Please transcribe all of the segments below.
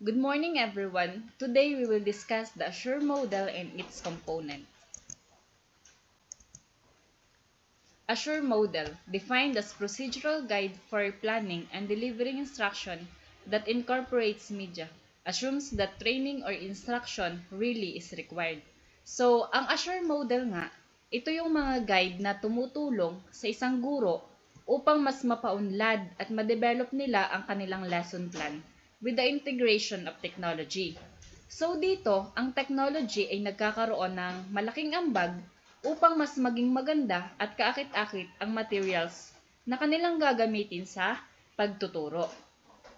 Good morning, everyone. Today we will discuss the Assure model and its component. Assure model, defined as procedural guide for planning and delivering instruction that incorporates media, assumes that training or instruction really is required. So, ang Assure model nga, ito yung mga guide na tumutulong sa isang guro upang mas mapaunlad at ma-develop nila ang kanilang lesson plan with the integration of technology. So dito, ang technology ay nagkakaroon ng malaking ambag upang mas maging maganda at kaakit-akit ang materials na kanilang gagamitin sa pagtuturo.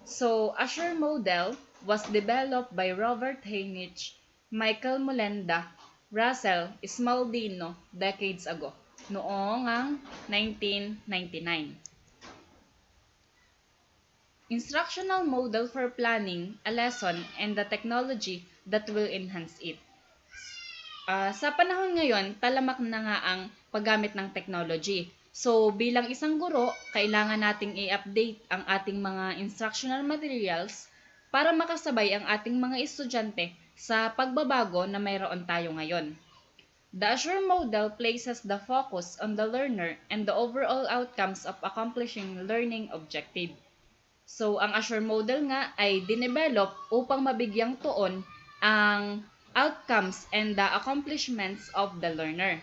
So, Assure model was developed by Robert Heinrich, Michael Molenda, Russell Smaldino decades ago, noong ang 1999. Instructional model for planning a lesson and the technology that will enhance it. Sa panahon ngayon, talamak na nga ang paggamit ng technology. So, bilang isang guro, kailangan nating i-update ang ating mga instructional materials para makasabay ang ating mga estudyante sa pagbabago na mayroon tayo ngayon. The Assure model places the focus on the learner and the overall outcomes of accomplishing learning objective. So, ang Assure model nga ay dinevelop upang mabigyang tuon ang outcomes and the accomplishments of the learner.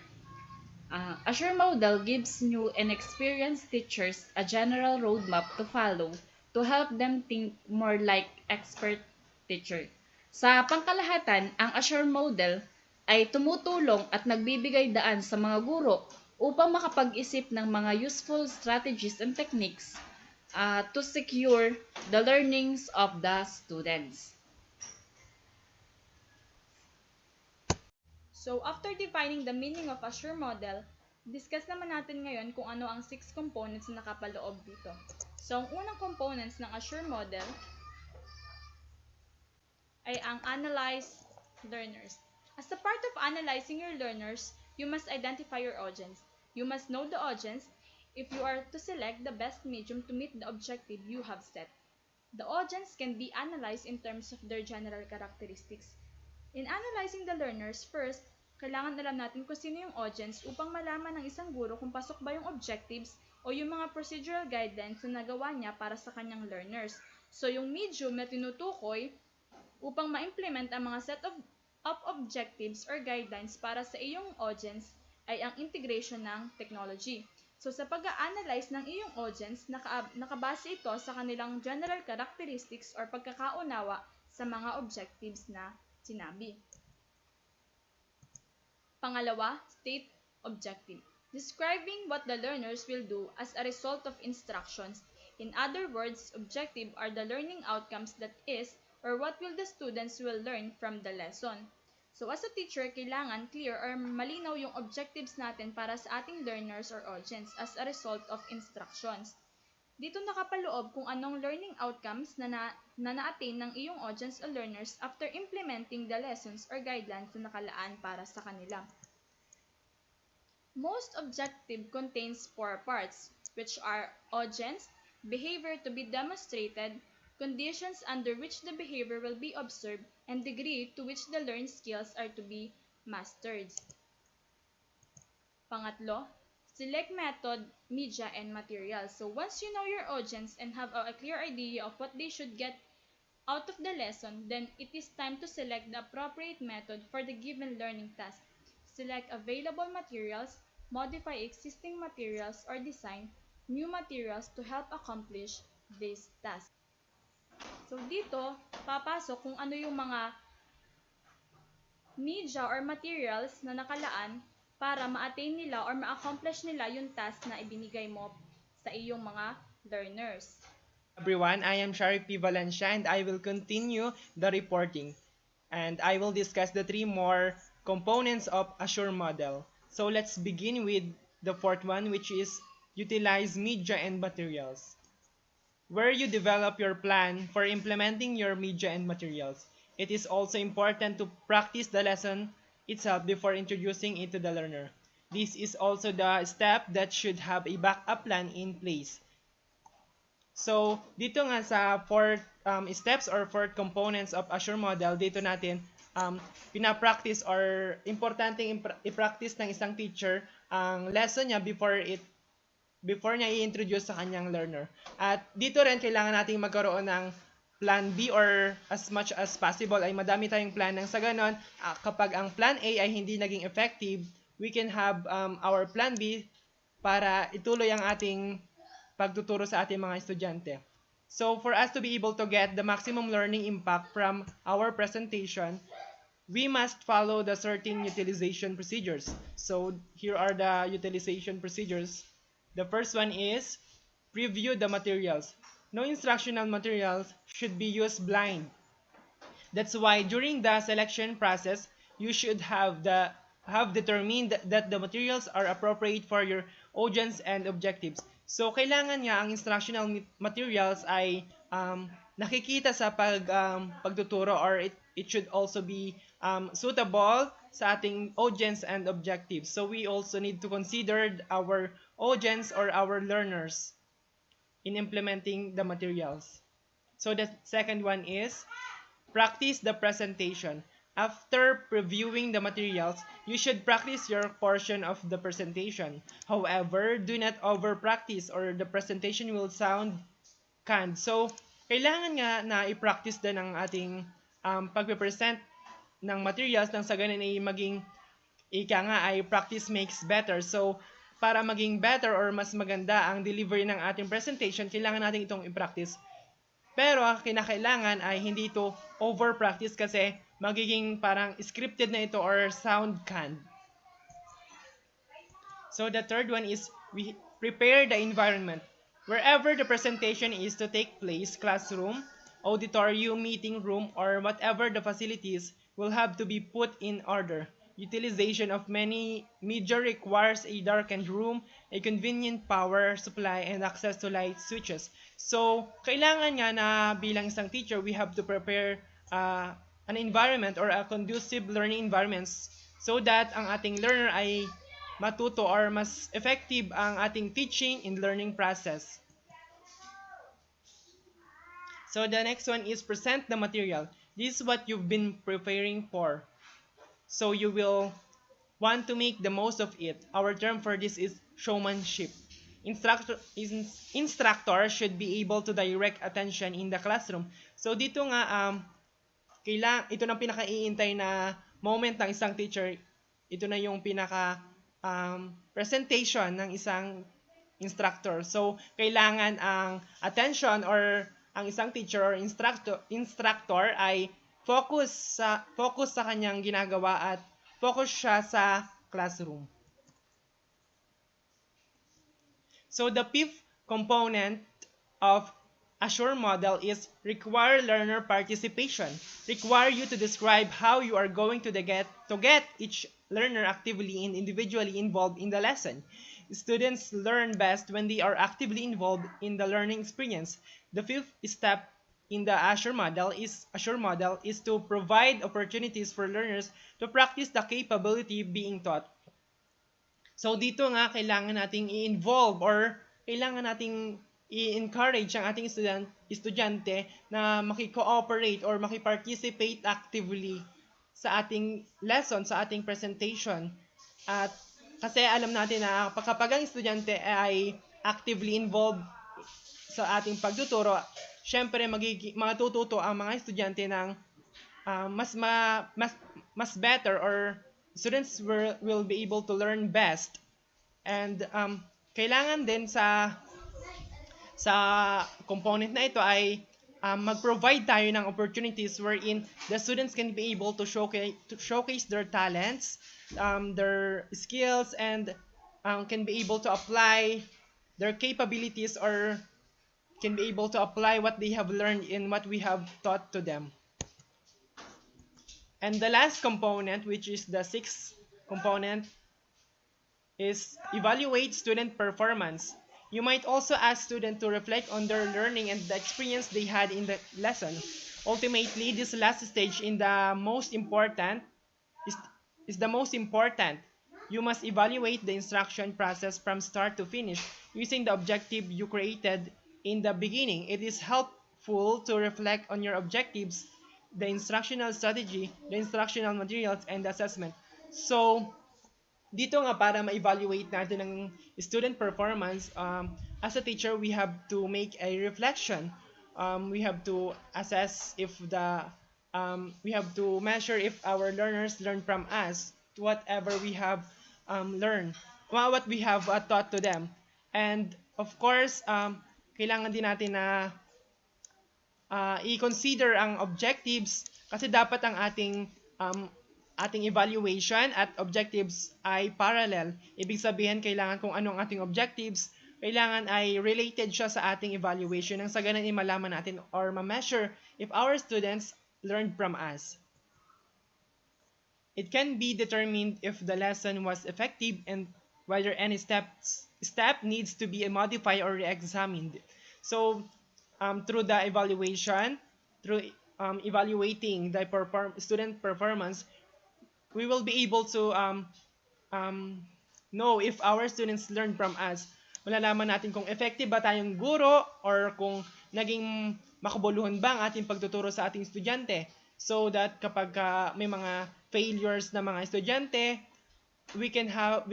Assure model gives new and experienced teachers a general roadmap to follow to help them think more like expert teacher. Sa pangkalahatan, ang Assure model ay tumutulong at nagbibigay daan sa mga guro upang makapag-isip ng mga useful strategies and techniques to secure the learnings of the students. So, after defining the meaning of Assure model, discuss naman natin ngayon kung ano ang 6 components na nakapaloob dito. So, ang unang components ng Assure model ay ang Analyze Learners. As a part of analyzing your learners, you must identify your audience. You must know the audience if you are to select the best medium to meet the objective you have set. The audience can be analyzed in terms of their general characteristics. In analyzing the learners, first, kailangan alam natin kung sino yung audience upang malaman ng isang guro kung pasok ba yung objectives o yung mga procedural guidelines na nagawa niya para sa kanyang learners. So, yung medium na tinutukoy upang ma-implement ang mga set of objectives or guidelines para sa iyong audience ay ang integration ng technology. So, sa pag-a-analyze ng iyong audience, nakabase ito sa kanilang general characteristics or pagkakaunawa sa mga objectives na sinabi. Pangalawa, state objective. Describing what the learners will do as a result of instructions. In other words, objective are the learning outcomes that is or what will the students will learn from the lesson. So as a teacher, kailangan clear or malinaw yung objectives natin para sa ating learners or audience as a result of instructions. Dito nakapaloob kung anong learning outcomes na na-attain ng iyong audience or learners after implementing the lessons or guidelines na nakalaan para sa kanila. Most objective contains 4 parts, which are audience, behavior to be demonstrated, conditions under which the behavior will be observed, and degree to which the learned skills are to be mastered. Pangatlo, select method, media, and materials. So once you know your audience and have a clear idea of what they should get out of the lesson, then it is time to select the appropriate method for the given learning task. Select available materials, modify existing materials, or design new materials to help accomplish this task. So dito, papasok kung ano yung mga media or materials na nakalaan para ma-attain nila or ma-accomplish nila yung task na ibinigay mo sa iyong mga learners. Everyone, I am Sharif P. Valencia and I will continue the reporting. And I will discuss the 3 more components of Assure model. So let's begin with the 4th one, which is utilize media and materials. Where you develop your plan for implementing your media and materials, it is also important to practice the lesson itself before introducing it to the learner. This is also the step that should have a backup plan in place. So, dito nga sa fourth steps or fourth components of Azure model, dito natin pinapractice or importanteng i-practice ng isang teacher ang lesson niya before niya i-introduce sa kanyang learner. At dito rin kailangan nating magkaroon ng plan B or as much as possible ay madami tayong plan nang sa ganon, kapag ang plan A ay hindi naging effective, we can have our plan B para ituloy ang ating pagtuturo sa ating mga estudyante. So for us to be able to get the maximum learning impact from our presentation, we must follow the certain utilization procedures. So here are the utilization procedures. The first one is review the materials. No instructional materials should be used blind. That's why during the selection process, you should have determined that the materials are appropriate for your audience and objectives. So kailangan nga ang instructional materials ay nakikita sa pagtuturo, or it should also be suitable sa ating audience and objectives. So we also need to consider our audience or our learners in implementing the materials. So the second one is practice the presentation. After previewing the materials, you should practice your portion of the presentation. However, do not over-practice or the presentation will sound canned. So, kailangan nga na i-practice din ang ating pag-present ng materials nang sa ganun ay maging ay practice makes better. So, para maging better or mas maganda ang delivery ng ating presentation, kailangan natin itong i-practice. Pero kinakailangan ay hindi ito over-practice kasi magiging parang scripted na ito or sound canned. So the third one is we prepare the environment. Wherever the presentation is to take place, classroom, auditorium, meeting room, or whatever the facilities will have to be put in order. Utilization of many media requires a darkened room, a convenient power supply, and access to light switches. So, kailangan nga na bilang isang teacher, we have to prepare an environment or a conducive learning environments so that ang ating learner ay matuto or mas effective ang ating teaching and learning process. So, the next one is present the material. This is what you've been preparing for. So you will want to make the most of it. Our term for this is showmanship. Instructor should be able to direct attention in the classroom. So dito nga ito na pinaka-iintay na moment ng isang teacher. Ito na yung pinaka presentation ng isang instructor. So kailangan ang attention or ang isang teacher or instructor ay focus sa kanyang ginagawa at focus siya sa classroom. So the fifth component of Azure model is require learner participation. Require you to describe how you are going to get each learner actively and individually involved in the lesson. Students learn best when they are actively involved in the learning experience. The fifth step in the Azure model is to provide opportunities for learners to practice the capability being taught. So dito nga kailangan nating i-involve or kailangan nating i-encourage ang ating estudyante na maki-cooperate or maki-participate actively sa ating lesson, sa ating presentation. At kasi alam natin na kapag ang estudyante ay actively involved sa ating pagtuturo, syempre matututo ang mga estudyante ng mas better, or students will be able to learn best. And kailangan din sa component na ito ay mag-provide tayo ng opportunities wherein the students can be able to showcase their talents, their skills, and can be able to apply their capabilities or can be able to apply what they have learned in what we have taught to them. And the last component, which is the sixth component, is evaluate student performance. You might also ask students to reflect on their learning and the experience they had in the lesson. Ultimately, this last stage is the most important. You must evaluate the instruction process from start to finish using the objective you created in the beginning, it is helpful to reflect on your objectives, the instructional strategy, the instructional materials, and the assessment. So, dito nga para ma-evaluate natin ang student performance, as a teacher, we have to make a reflection. We have to assess if we have to measure if our learners learn from us, whatever we have learned, what we have taught to them. And of course, kailangan din natin na i-consider ang objectives kasi dapat ang ating evaluation at objectives ay parallel. Ibig sabihin, kailangan kung ano ang ating objectives, kailangan ay related siya sa ating evaluation nang sa ganun ay malaman natin or ma-measure if our students learned from us. It can be determined if the lesson was effective and whether any step needs to be modified or re-examined. So, through the evaluation, through evaluating the student performance, we will be able to know if our students learn from us. Malalaman natin kung effective ba tayong guro or kung naging makabuluhan ba ang ating pagtuturo sa ating estudyante. So that kapag may mga failures na mga estudyante, we can have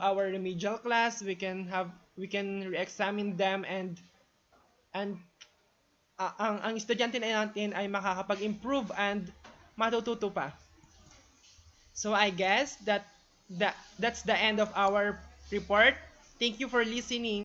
our remedial class, we can re-examine them and ang estudyante natin ay makakapag-improve and matututo pa. So I guess that's the end of our report. Thank you for listening.